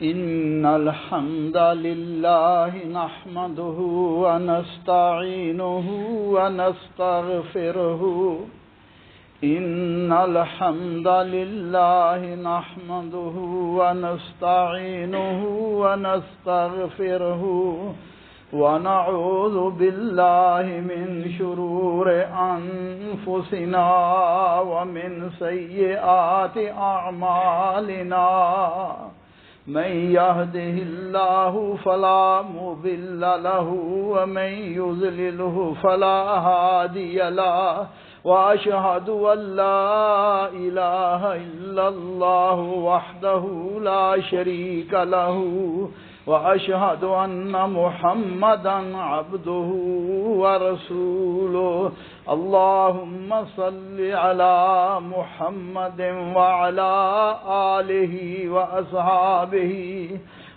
إن الحمد لله نحمده ونستعينه ونستغفره إن الحمد لله نحمده ونستعينه ونستغفره ونعوذ بالله من شرور أنفسنا ومن سيئات أعمالنا من يهده الله فلا مضل له ومن يضلله فلا هادي له وأشهد أن لا إله إلا الله وحده لا شريك له وأشهد أن محمدا عبده ورسوله اللهم صل على محمد وعلى آله وأصحابه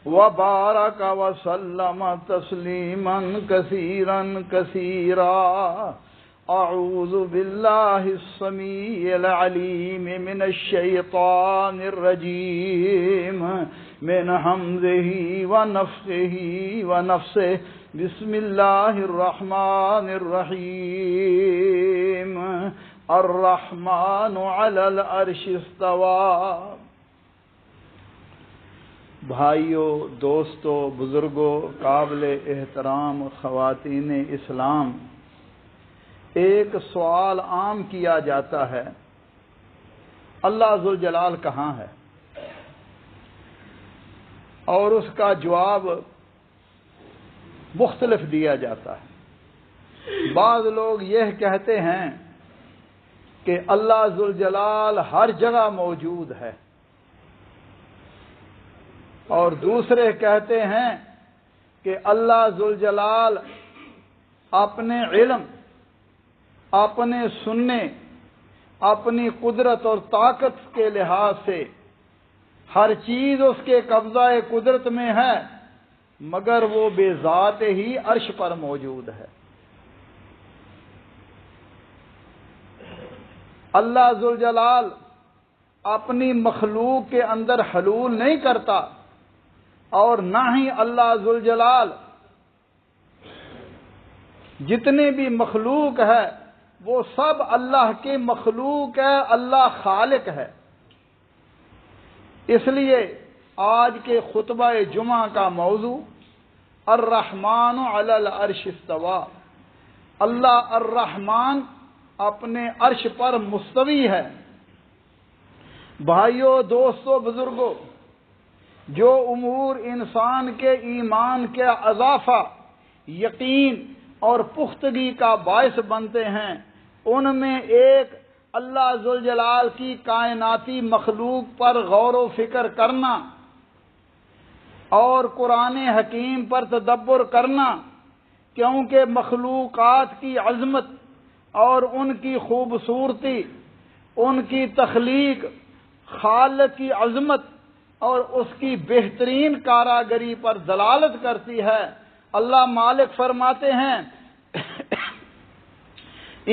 وبارك وسلم تسليما كثيرا كثيرا أعوذ بالله السميع العليم من الشيطان الرجيم من همزه ونفخه ونفسه بسم الله الرحمن الرحيم الرحمن على العرش استوى بھائیو، دوستو، بزرگو، قابل احترام خواتین اسلام، ایک سوال عام کیا جاتا ہے، اللہ ذوالجلال کہاں ہے؟ اور اس کا جواب مختلف دیا جاتا ہے۔ بعض لوگ یہ کہتے ہیں کہ اللہ ذوالجلال ہر جگہ موجود ہے، اور دوسرے کہتے ہیں کہ اللہ ذوالجلال اپنے علم، اپنے سننے، اپنی قدرت اور طاقت کے لحاظ سے ہر چیز اس کے قبضہ قدرت میں ہے، مگر وہ بے ذات ہی عرش پر موجود ہے۔ اللہ ذوالجلال اپنی مخلوق کے اندر حلول نہیں کرتا، اور نہ ہی اللہ ذوالجلال جتنے بھی مخلوق ہے وہ سب اللہ کی مخلوق ہے، اللہ خالق ہے۔ اس لیے آج کے خطبہ جمعہ کا موضوع الرحمن علی العرش استوى، اللہ الرحمن اپنے عرش پر مستوی ہے۔ بھائیو، دوستو، بزرگو، جو امور انسان کے ایمان کے اضافہ، یقین اور پختگی کا باعث بنتے ہیں، ان میں ایک اللہ ذوالجلال کی کائناتی مخلوق پر غور و فکر کرنا اور قرآن حکیم پر تدبر کرنا، کیونکہ مخلوقات کی عظمت اور ان کی خوبصورتی، ان کی تخلیق، خالق کی عظمت اور اس کی بہترین کاراگری پر دلالت کرتی ہے۔ اللہ مالک فرماتے ہیں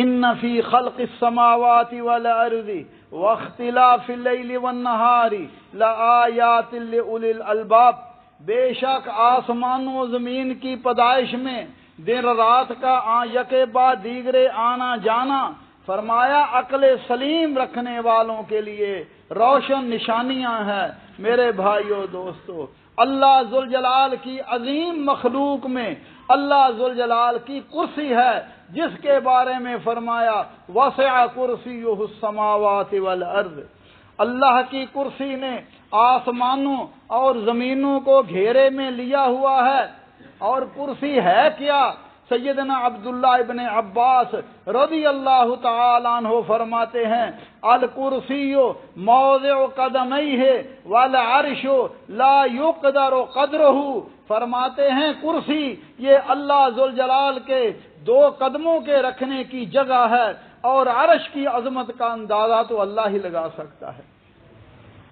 ان فی خلق السماوات والارض واختلاف اللیل والنہار لآیات لأولی الالباب، بے شک آسمان و زمین کی پیدائش میں دن رات کا یکے بعد دیگرے آنا جانا، فرمایا عقل سلیم رکھنے والوں کے لیے روشن نشانیاں ہیں۔ میرے بھائیو، دوستو، اللہ ذوالجلال کی عظیم مخلوق میں اللہ ذوالجلال کی کرسی ہے، جس کے بارے میں فرمایا وسع کرسیہ السماوات والارض، اللہ کی کرسی نے آسمانوں اور زمینوں کو گھیرے میں لیا ہوا ہے۔ اور کرسی ہے کیا؟ سیدنا عبداللہ ابن عباس رضی اللہ تعالیٰ عنہ فرماتے ہیں الکرسی موضع قدمیہ والعرش لا یقدر قدرہ، فرماتے ہیں کرسی یہ اللہ ذوالجلال کے دو قدموں کے رکھنے کی جگہ ہے، اور عرش کی عظمت کا اندازہ تو اللہ ہی لگا سکتا ہے۔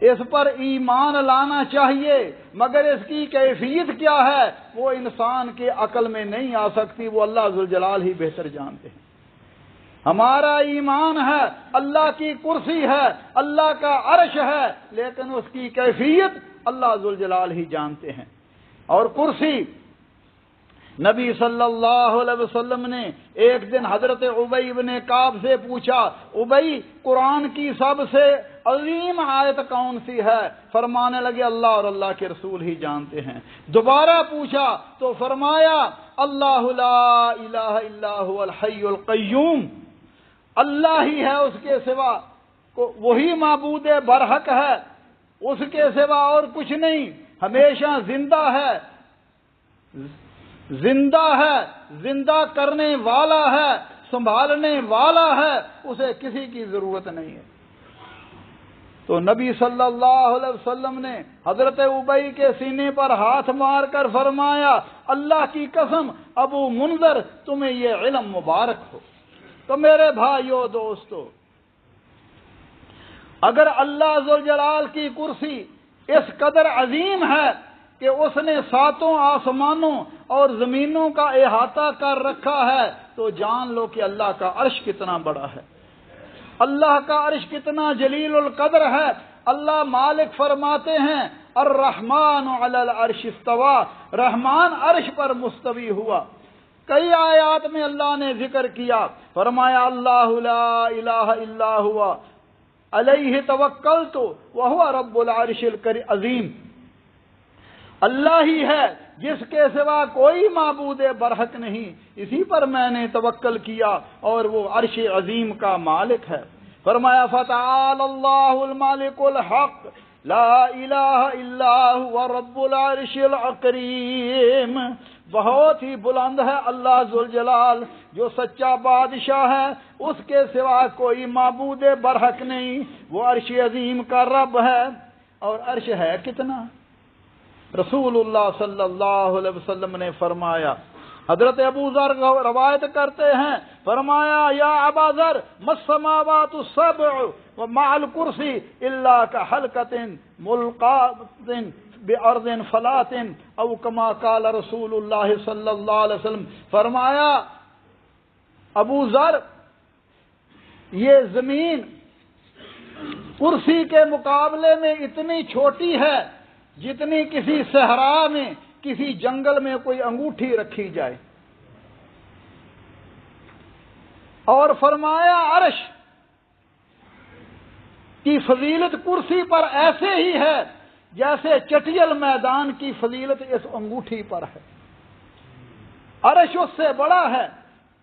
اس پر ایمان لانا چاہیے، مگر اس کی کیفیت کیا ہے وہ انسان کے عقل میں نہیں آ سکتی، وہ اللہ ذوالجلال ہی بہتر جانتے ہیں۔ ہمارا ایمان ہے اللہ کی کرسی ہے، اللہ کا عرش ہے، لیکن اس کی کیفیت اللہ ذوالجلال ہی جانتے ہیں۔ اور کرسی، نبی صلی اللہ علیہ وسلم نے ایک دن حضرت ابی بن کعب سے پوچھا، ابی قرآن کی سب سے عظیم آیت کون سی ہے؟ فرمانے لگے اللہ اور اللہ کے رسول ہی جانتے ہیں۔ دوبارہ پوچھا تو فرمایا اللہ لا الہ الا هو الحی القیوم، اللہ ہی ہے، اس کے سوا وہی معبود برحق ہے، اس کے سوا اور کچھ نہیں، ہمیشہ زندہ ہے، زندہ کرنے والا ہے، سنبھالنے والا ہے، اسے کسی کی ضرورت نہیں ہے۔ تو نبی صلی اللہ علیہ وسلم نے حضرت ابی کے سینے پر ہاتھ مار کر فرمایا اللہ کی قسم ابو منذر تمہیں یہ علم مبارک ہو۔ تو میرے بھائیو دوستو، اگر اللہ ذوالجلال کی کرسی اس قدر عظیم ہے کہ اس نے ساتوں آسمانوں اور زمینوں کا احاطہ کر رکھا ہے، تو جان لو کہ اللہ کا عرش کتنا بڑا ہے، اللہ کا عرش کتنا جلیل القدر ہے۔ اللہ مالک فرماتے ہیں الرحمن علی العرش استوى، رحمان عرش پر مستوی ہوا۔ کئی آیات میں اللہ نے ذکر کیا، فرمایا اللہ لا الہ الا ہوا علیہ توکلت وہو رب العرش العظیم، اللہ ہی ہے جس کے سوا کوئی معبود برحق نہیں، اسی پر میں نے توکل کیا اور وہ عرش عظیم کا مالک ہے۔ فرمایا فتعال اللہ المالک الحق لا الہ الا هو رب العرش الکریم، بہت ہی بلند ہے اللہ ذوالجلال جو سچا بادشاہ ہے، اس کے سوا کوئی معبود برحق نہیں، وہ عرش عظیم کا رب ہے۔ اور عرش ہے کتنا؟ رسول اللہ صلی اللہ علیہ وسلم نے فرمایا، حضرت ابو ذر روایت کرتے ہیں، فرمایا یا ابا ذر ما السماوات السبع ومع الکرسی الا کحلقۃ ملقاۃ بارض فلاۃ او کما قال رسول اللہ صلی اللہ علیہ وسلم۔ فرمایا ابو ذر، یہ زمین کرسی کے مقابلے میں اتنی چھوٹی ہے جتنی کسی صحرا میں، کسی جنگل میں کوئی انگوٹھی رکھی جائے۔ اور فرمایا عرش کی فضیلت کرسی پر ایسے ہی ہے جیسے چٹیل میدان کی فضیلت اس انگوٹھی پر ہے، عرش اس سے بڑا ہے۔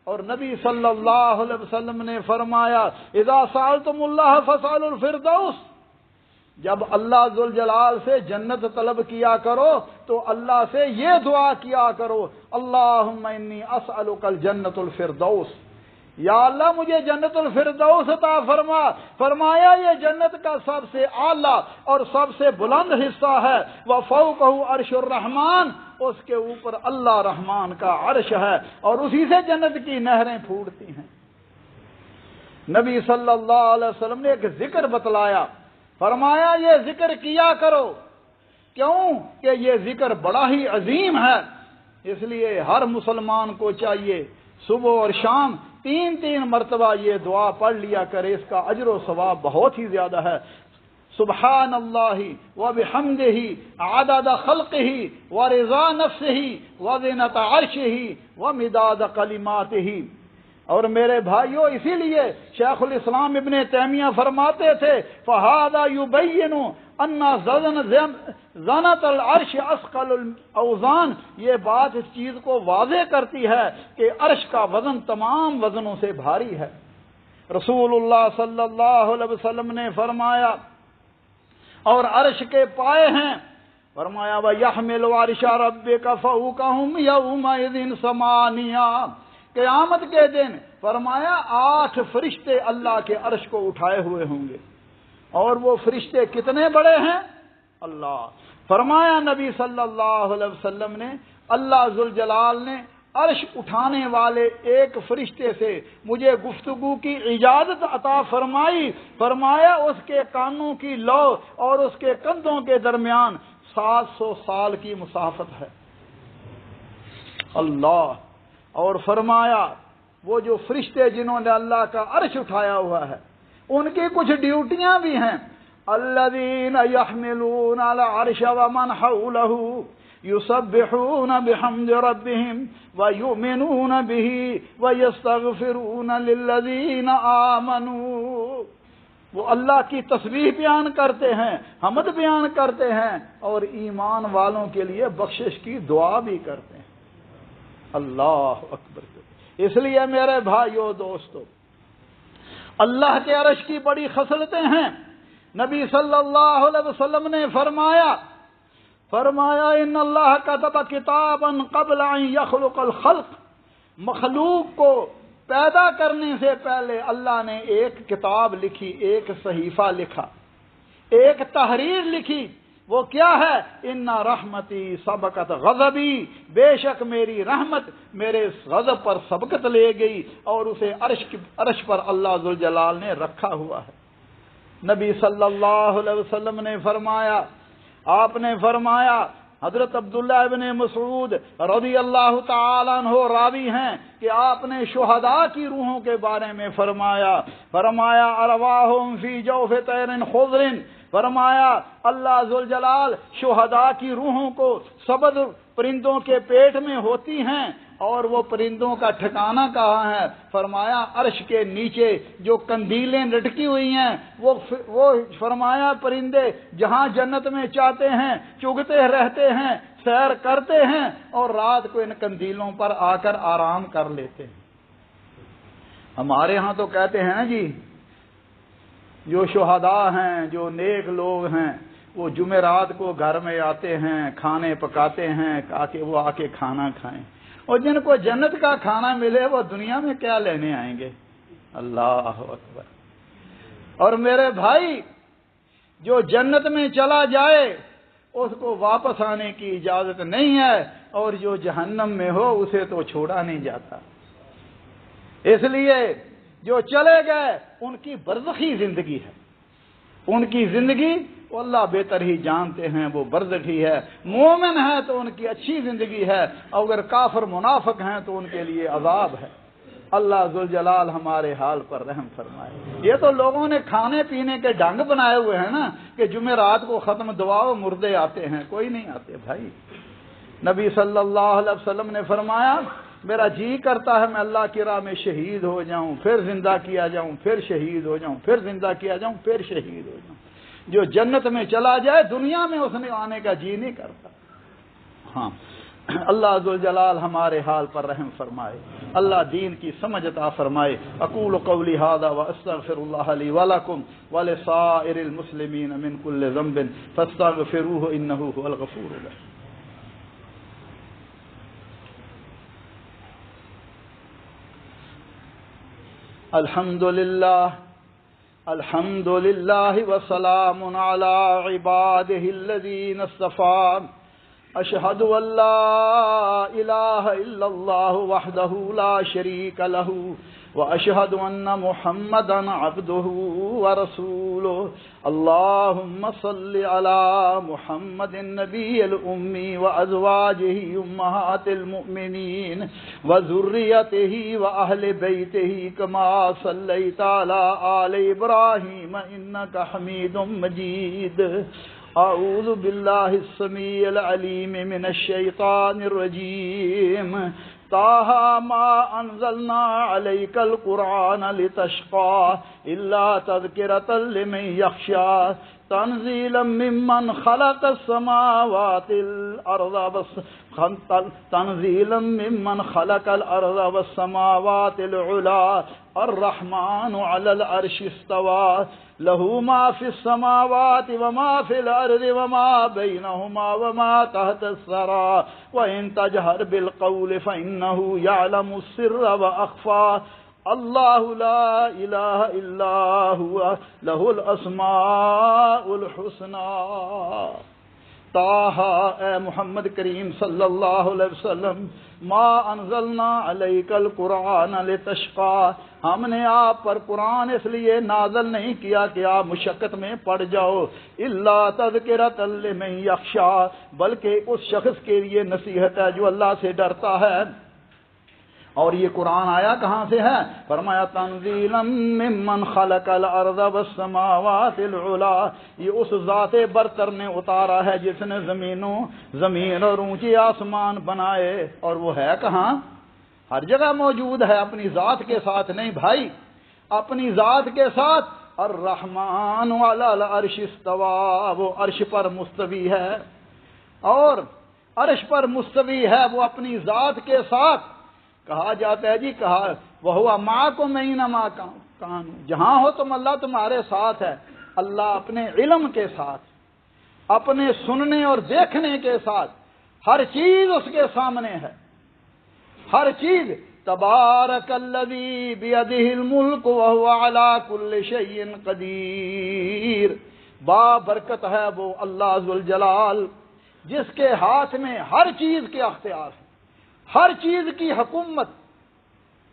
اور نبی صلی اللہ علیہ وسلم نے فرمایا اذا سألتم اللہ فاسألوا الفردوس، جب اللہ ذوالجلال سے جنت طلب کیا کرو تو اللہ سے یہ دعا کیا کرو اللہم انی اسألک الجنت الفردوس، یا اللہ مجھے جنت الفردوس عطا فرما۔ فرمایا یہ جنت کا سب سے اعلیٰ اور سب سے بلند حصہ ہے، وفوقہ عرش الرحمن، اس کے اوپر اللہ رحمان کا عرش ہے اور اسی سے جنت کی نہریں پھوٹتی ہیں۔ نبی صلی اللہ علیہ وسلم نے ایک ذکر بتلایا، فرمایا یہ ذکر کیا کرو، کیوں کہ یہ ذکر بڑا ہی عظیم ہے، اس لیے ہر مسلمان کو چاہیے صبح اور شام 3 مرتبہ یہ دعا پڑھ لیا کرے، اس کا اجر و ثواب بہت ہی زیادہ ہے۔ سبحان اللہ وبحمدہ عدد خلقہ ورضا نفسہ وزنۃ عرشہ ومداد کلماتہ۔ اور میرے بھائیوں، اسی لیے شیخ الاسلام ابن تیمیہ فرماتے تھے فہذا یبین ان زنۃ العرش اثقل الاوزان، یہ بات اس چیز کو واضح کرتی ہے کہ عرش کا وزن تمام وزنوں سے بھاری ہے۔ رسول اللہ صلی اللہ علیہ وسلم نے فرمایا اور عرش کے پائے ہیں، فرمایا وَيَحْمِلُ عَرْشَ رَبِّكَ فَوْقَهُمْ يَوْمَئِذٍ ثَمَانِيَةٌ، قیامت کے دن فرمایا 8 فرشتے اللہ کے عرش کو اٹھائے ہوئے ہوں گے، اور وہ فرشتے کتنے بڑے ہیں؟ اللہ فرمایا نبی صلی اللہ علیہ وسلم نے، اللہ ذوالجلال نے عرش اٹھانے والے ایک فرشتے سے مجھے گفتگو کی اجازت عطا فرمائی، فرمایا اس کے کانوں کی لو اور اس کے کندھوں کے درمیان 700 سال کی مسافت ہے۔ اللہ اور فرمایا وہ جو فرشتے جنہوں نے اللہ کا عرش اٹھایا ہوا ہے، ان کی کچھ ڈیوٹیاں بھی ہیں۔ الذین یحملون العرش ومن حولہ یسبحون بحمد ربہم ویؤمنون بہ ویستغفرون للذین آمنوا، وہ اللہ کی تسبیح بیان کرتے ہیں، حمد بیان کرتے ہیں، اور ایمان والوں کے لیے بخشش کی دعا بھی کرتے ہیں۔ اللہ اکبر۔ اس لیے میرے بھائیو دوستو، اللہ کے عرش کی بڑی خصلتیں ہیں۔ نبی صلی اللہ علیہ وسلم نے فرمایا ان اللہ کتب کتابا قبل ان یخلق الخلق، مخلوق کو پیدا کرنے سے پہلے اللہ نے ایک کتاب لکھی، ایک صحیفہ لکھا، ایک تحریر لکھی۔ وہ کیا ہے؟ ان رحمتی سبقت غضبی، بے شک میری رحمت میرے غضب پر سبقت لے گئی، اور اسے عرش پر اللہ ذوالجلال نے رکھا ہوا ہے۔ نبی صلی اللہ علیہ وسلم نے فرمایا، آپ نے فرمایا، حضرت عبداللہ ابن مسعود رضی اللہ تعالیٰ عنہ راوی ہیں کہ آپ نے شہداء کی روحوں کے بارے میں فرمایا ارواحهم فی جوف طیر خضر، فرمایا اللہ ذوالجلال شہداء کی روحوں کو سبز پرندوں کے پیٹ میں ہوتی ہیں، اور وہ پرندوں کا ٹھکانہ کہاں ہے؟ فرمایا عرش کے نیچے جو قندیلیں لٹکی ہوئی ہیں، وہ فرمایا پرندے جہاں جنت میں چاہتے ہیں چگتے رہتے ہیں، سیر کرتے ہیں، اور رات کو ان قندیلوں پر آ کر آرام کر لیتے ہیں۔ ہمارے ہاں تو کہتے ہیں نا جی، جو شہداء ہیں، جو نیک لوگ ہیں، وہ جمعرات کو گھر میں آتے ہیں، کھانے پکاتے ہیں تاکہ وہ آ کے کھانا کھائیں، اور جن کو جنت کا کھانا ملے وہ دنیا میں کیا لینے آئیں گے؟ اللہ اکبر۔ اور میرے بھائی، جو جنت میں چلا جائے اس کو واپس آنے کی اجازت نہیں ہے، اور جو جہنم میں ہو اسے تو چھوڑا نہیں جاتا۔ اس لیے جو چلے گئے ان کی برزخی زندگی ہے، ان کی زندگی وہ اللہ بہتر ہی جانتے ہیں، وہ برزخی ہے۔ مومن ہے تو ان کی اچھی زندگی ہے، اگر کافر منافق ہیں تو ان کے لیے عذاب ہے۔ اللہ ذوالجلال ہمارے حال پر رحم فرمائے۔ یہ تو لوگوں نے کھانے پینے کے ڈھنگ بنائے ہوئے ہیں نا کہ جمعرات کو ختم دعا و مردے آتے ہیں، کوئی نہیں آتے بھائی۔ نبی صلی اللہ علیہ وسلم نے فرمایا، میرا جی کرتا ہے میں اللہ کی راہ میں شہید ہو جاؤں، پھر زندہ کیا جاؤں، پھر شہید ہو جاؤں، پھر زندہ کیا جاؤں، پھر شہید ہو جاؤں۔ جو جنت میں چلا جائے دنیا میں اس نے آنے کا جی نہیں کرتا۔ ہاں، اللہ ذوالجلال ہمارے حال پر رحم فرمائے، اللہ دین کی سمجھ عطا فرمائے۔ اقول قولی ھذا واستغفر اللہ لی ولکم ولسائر المسلمین من کل ذنب فاستغفروہ انہ ھو الغفور الرحیم۔ الحمد للہ وسلام علی عبادہ الذین اصطفیٰ، اشہد ان لا الہ الا اللہ وحدہ لا شریک لہ واشہد ان محمدا عبدہ ورسولہ۔ اللہم صل علی محمد النبی الامی وازواجہ امہات المؤمنین وذریتہ واہل بیتہ کما صلیت علی آل ابراہیم انک حمید مجید۔ اعوذ باللہ السمیع العلیم من الشیطان الرجیم۔ طه ما انزلنا عليك القرآن لتشقى الا تذكرة لمن يخشى تنزيلا ممن خلق السماوات الارض تنزيلا ممن خلق الارض والسماوات العلى الرحمن على العرش استوى له ما في السماوات وما في الأرض وما بينهما وما تحت الثرى وإن تجهر بالقول فإنه يعلم السر وأخفى الله لا إله إلا هو له الأسماء الحسنى۔ اے محمد کریم صلی اللہ علیہ وسلم، ما انزلنا علیک القرآن لتشقى، ہم نے آپ پر قرآن اس لیے نازل نہیں کیا کہ آپ مشقت میں پڑ جاؤ، الا تذکرۃ لمن یخشی، بلکہ اس شخص کے لیے نصیحت ہے جو اللہ سے ڈرتا ہے۔ اور یہ قرآن آیا کہاں سے ہے؟ فرمایا تنزیلا ممن خلق الارض والسماوات العلا، یہ اس ذات برتر نے اتارا ہے جس نے زمین اور اونچے آسمان بنائے، اور وہ ہے کہاں؟ ہر جگہ موجود ہے، اپنی ذات کے ساتھ نہیں بھائی، اپنی ذات کے ساتھ الرحمن علی العرش استوى، وہ عرش پر مستوی ہے، اور عرش پر مستوی ہے وہ اپنی ذات کے ساتھ۔ کہا جاتا ہے جی کہا وَهُوَ مَعَكُمْ أَيْنَمَا كَانُوا، جہاں ہو تم اللہ تمہارے ساتھ ہے۔ اللہ اپنے علم کے ساتھ، اپنے سننے اور دیکھنے کے ساتھ، ہر چیز اس کے سامنے ہے، ہر چیز۔ تبارک الذی بیدہ الملک وہو علی کل شیء قدیر، با برکت ہے وہ اللہ ذوالجلال جس کے ہاتھ میں ہر چیز کے اختیار ہے، ہر چیز کی حکومت،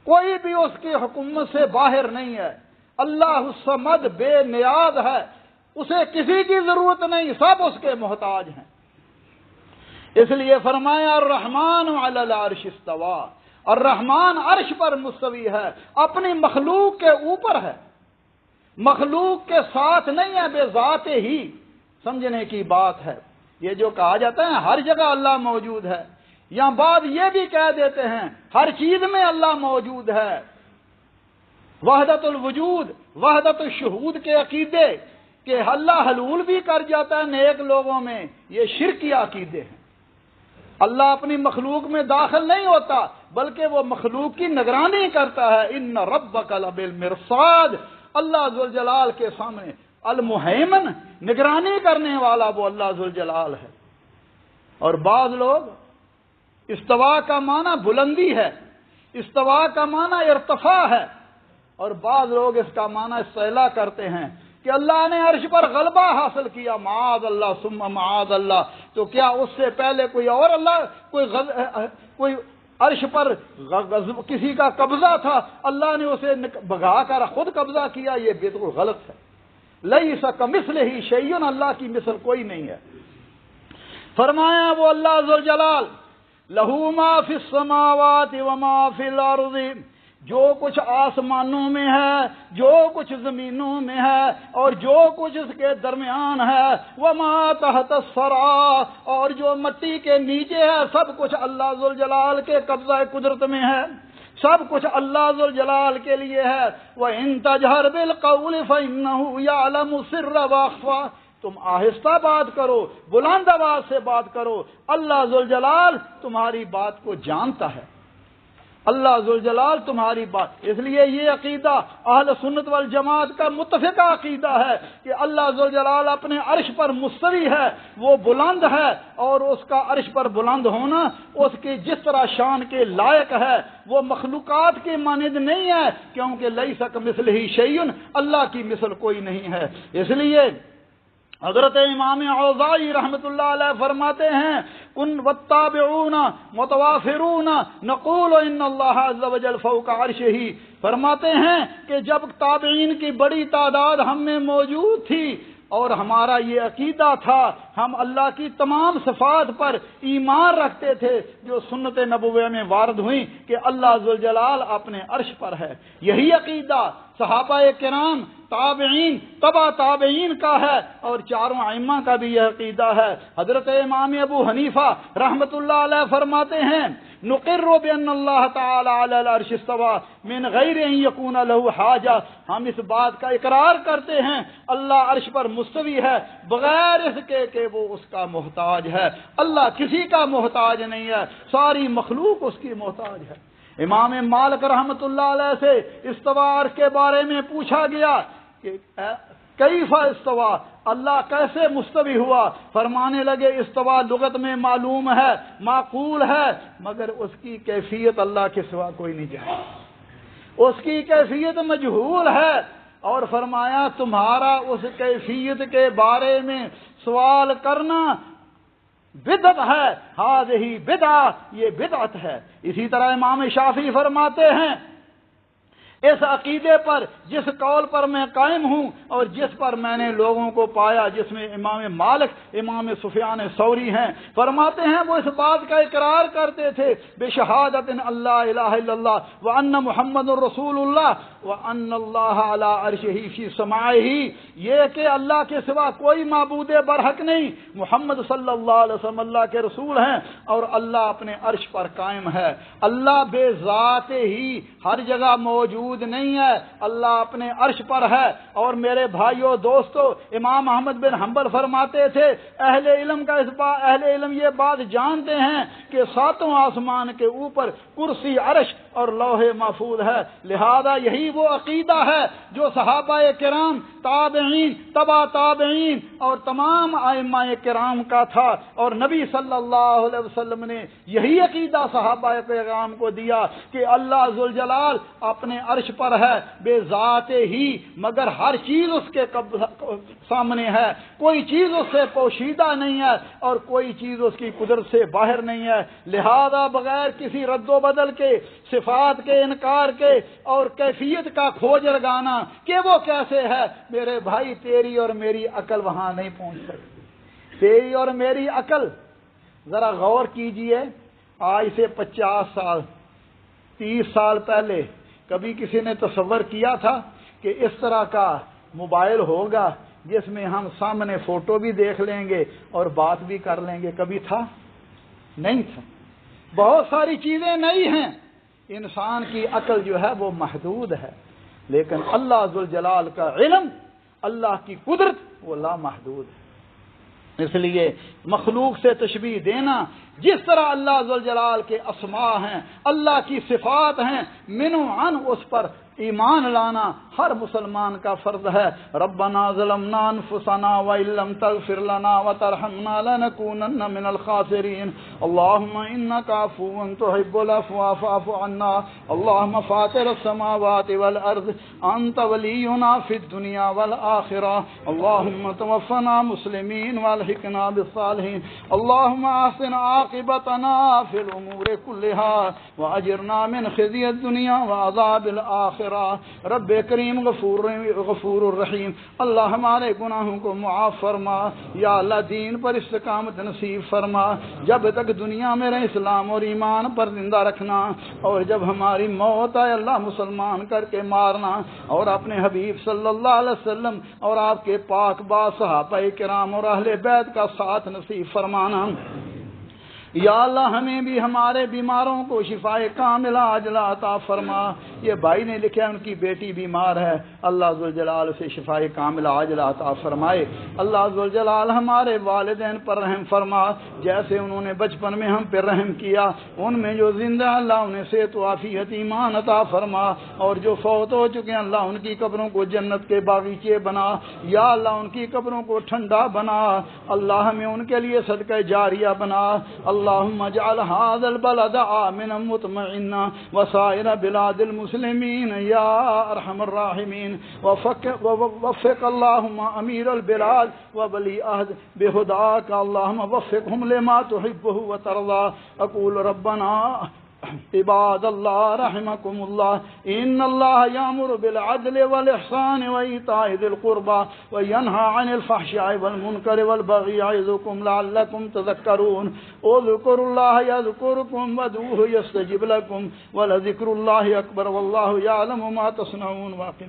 کوئی بھی اس کی حکومت سے باہر نہیں ہے۔ اللہ الصمد بے نیاز ہے، اسے کسی کی ضرورت نہیں، سب اس کے محتاج ہیں۔ اس لیے فرمایا الرحمن علی العرش استوى، الرحمن عرش پر مستوی ہے، اپنی مخلوق کے اوپر ہے، مخلوق کے ساتھ نہیں ہے، بے ذات ہی سمجھنے کی بات ہے۔ یہ جو کہا جاتا ہے ہر جگہ اللہ موجود ہے، یا بعد یہ بھی کہہ دیتے ہیں ہر چیز میں اللہ موجود ہے۔ وحدت الوجود، وحدت الشہود کے عقیدے کہ اللہ حلول بھی کر جاتا ہے نیک لوگوں میں، یہ شرکی عقیدے ہیں۔ اللہ اپنی مخلوق میں داخل نہیں ہوتا بلکہ وہ مخلوق کی نگرانی کرتا ہے۔ ان ربک لبالمرصاد، اللہ ذوالجلال کے سامنے المہیمن، نگرانی کرنے والا وہ اللہ ذوالجلال ہے۔ اور بعض لوگ استوا کا معنی بلندی ہے، استوا کا معنی ارتفاع ہے، اور بعض لوگ اس کا معنی استعلا کرتے ہیں کہ اللہ نے عرش پر غلبہ حاصل کیا، معاذ اللہ ثم معاذ اللہ۔ تو کیا اس سے پہلے کوئی اور اللہ کوئی عرش پر کسی کا قبضہ تھا، اللہ نے اسے بھگا کر خود قبضہ کیا؟ یہ بالکل غلط ہے۔ لیس کمثلہ شیء، اللہ کی مثل کوئی نہیں ہے۔ فرمایا وہ اللہ ذوالجلال لہ ما فی السماوات وما فی الارض، جو کچھ آسمانوں میں ہے، جو کچھ زمینوں میں ہے، اور جو کچھ اس کے درمیان ہے، وما تحت الثری، اور جو مٹی کے نیچے ہے، سب کچھ اللہ ذوالجلال کے قبضہ قدرت میں ہے، سب کچھ اللہ ذوالجلال کے لیے ہے۔ وَإِن تَجْهَرْ بِالْقَوْلِ فَإِنَّهُ يَعْلَمُ السِّرَّ وَأَخْفَى، تم آہستہ بات کرو، بلند آواز سے بات کرو، اللہ ذوالجلال تمہاری بات کو جانتا ہے، اللہ ذوالجلال تمہاری بات۔ اس لیے یہ عقیدہ اہل سنت والجماعت کا متفقہ عقیدہ ہے کہ اللہ ذوالجلال اپنے عرش پر مستوی ہے، وہ بلند ہے، اور اس کا عرش پر بلند ہونا اس کی جس طرح شان کے لائق ہے، وہ مخلوقات کی مانند نہیں ہے، کیونکہ لیس کمثلہ شیء، اللہ کی مثل کوئی نہیں ہے۔ اس لیے حضرت امام اوزاعی رحمۃ اللہ علیہ فرماتے ہیں کن والتابعون متوافرون نقول ان اللہ عز وجل فوق عرشہ، فرماتے ہیں کہ جب تابعین کی بڑی تعداد ہم میں موجود تھی اور ہمارا یہ عقیدہ تھا، ہم اللہ کی تمام صفات پر ایمان رکھتے تھے جو سنت نبویہ میں وارد ہوئی کہ اللہ ذوالجلال اپنے عرش پر ہے۔ یہی عقیدہ صحابہ کرام، تابعین، تبع تابعین کا ہے، اور چاروں ائمہ کا بھی یہ عقیدہ ہے۔ حضرت امام ابو حنیفہ رحمۃ اللہ علیہ فرماتے ہیں نقر بان اللہ تعالی علی العرش استوى من غیر ان یکون له حاجہ، ہم اس بات کا اقرار کرتے ہیں اللہ عرش پر مستوی ہے بغیر اس کے کہ وہ اس کا محتاج ہے۔ اللہ کسی کا محتاج نہیں ہے، ساری مخلوق اس کی محتاج ہے۔ امام مالک رحمۃ اللہ علیہ سے استواء کے بارے میں پوچھا گیا کہ کیف استوا، اللہ کیسے مستوی ہوا؟ فرمانے لگے استوا لغت میں معلوم ہے، معقول ہے، مگر اس کی کیفیت اللہ کے سوا کوئی نہیں جانتا، اس کی کیفیت مجہول ہے۔ اور فرمایا تمہارا اس کیفیت کے بارے میں سوال کرنا بدعت ہے، ہذہ بدعہ، یہ بدعت ہے۔ اسی طرح امام شافعی فرماتے ہیں اس عقیدے پر جس قول پر میں قائم ہوں اور جس پر میں نے لوگوں کو پایا، جس میں امام مالک، امام سفیان ثوری ہیں، فرماتے ہیں وہ اس بات کا اقرار کرتے تھے بشہادت اللہ الہ الا اللہ وان محمد رسول اللہ وان اللہ علی عرشہ فی سماعہ، یہ کہ اللہ کے سوا کوئی معبود برحق نہیں، محمد صلی اللہ علیہ وسلم اللہ کے رسول ہیں اور اللہ اپنے عرش پر قائم ہے۔ اللہ بے ذات ہی ہر جگہ موجود نہیں ہے، اللہ اپنے عرش پر ہے۔ اور میرے بھائیوں دوستو، امام احمد بن حنبل فرماتے تھے اہل علم یہ بات جانتے ہیں کہ ساتوں آسمان کے اوپر کرسی، عرش اور لوح محفوظ ہے، لہذا یہی وہ عقیدہ ہے جو صحابہ کرام، تابعین، تبع تابعین اور تمام ائمہ کرام کا تھا، اور نبی صلی اللہ علیہ وسلم نے یہی عقیدہ صحابہ کرام کو دیا کہ اللہ ذوالجلال اپنے عرش پر ہے بے ذات ہی، مگر ہر چیز اس کے سامنے ہے، کوئی چیز اس سے پوشیدہ نہیں ہے اور کوئی چیز اس کی قدرت سے باہر نہیں ہے، لہذا بغیر کسی رد و بدل کے، صفات کے انکار کے اور کیفیت کا کھوج لگانا کہ وہ کیسے ہے، میرے بھائی تیری اور میری عقل وہاں نہیں پہنچ سکتی۔ تیری اور میری عقل، ذرا غور کیجئے، آج سے 50 سال 30 سال پہلے کبھی کسی نے تصور کیا تھا کہ اس طرح کا موبائل ہوگا جس میں ہم سامنے فوٹو بھی دیکھ لیں گے اور بات بھی کر لیں گے؟ کبھی تھا؟ نہیں تھا۔ بہت ساری چیزیں نئی ہیں، انسان کی عقل جو ہے وہ محدود ہے، لیکن اللہ ذوالجلال کا علم، اللہ کی قدرت وہ لامحدود ہے۔ اس لیے مخلوق سے تشبیہ دینا، جس طرح اللہ ذوالجلال کے اسماء ہیں، اللہ کی صفات ہیں، منو عن اس پر ایمان لانا ہر مسلمان کا فرض ہے۔ ربنا ظلمنا انفسنا وان لم تغفر لنا وترحمنا لنكونن من الخاسرين اللهم انك عفو تحب العفو فاعف عنا اللهم فاطر السماوات والارض انت ولينا في الدنيا والاخره اللهم توفنا مسلمين والحقنا بالصالحين اللهم احسن عاقبتنا في الامور كلها واجرنا من خزي الدنيا وعذاب الاخره۔ رب کریم غفور الرحیم، اللہ ہمارے گناہوں کو معاف فرما، یا اللہ دین پر استقامت نصیب فرما، جب تک دنیا میں رہے اسلام اور ایمان پر زندہ رکھنا، اور جب ہماری موت آئے اللہ مسلمان کر کے مارنا، اور اپنے حبیب صلی اللہ علیہ وسلم اور آپ کے پاک باز صحابہ کرام اور اہل بیت کا ساتھ نصیب فرمانا۔ یا اللہ ہمیں بھی ہمارے بیماروں کو شفائے کاملہ عاجلہ عطا فرما۔ یہ بھائی نے لکھا ان کی بیٹی بیمار ہے، اللہ ذوالجلال سے شفائے کاملہ عاجلہ عطا فرمائے۔ اللہ ذوالجلال ہمارے والدین پر رحم فرما، جیسے انہوں نے بچپن میں ہم پر رحم کیا، ان میں جو زندہ اللہ انہیں صحت و عافیت ایمان عطا فرما، اور جو فوت ہو چکے ہیں اللہ ان کی قبروں کو جنت کے باغیچے بنا، یا اللہ ان کی قبروں کو ٹھنڈا بنا، اللہ ہمیں ان کے لیے صدقہ جاریہ بنا۔ اللهم اجعل هذا البلد آمنا مطمئنا وسائر بلاد المسلمين يا ارحم الراحمين ووفق اللهم امير البلاد وولي عهد بهداك اللهم وفقهم لما تحبه وترضى۔ اقول ربنا عباد اللہ رحمکم اللہ ان اللہ یامر بالعدل والاحسان وایتاء ذی القربى وینہی عن الفحشاء والمنکر والبغی یعظکم لعلکم تذکرون۔ اذکروا اللہ یذکرکم وادعوہ یستجب لکم ولذکر اللہ اکبر واللہ یعلم ما تصنعون۔ واقعی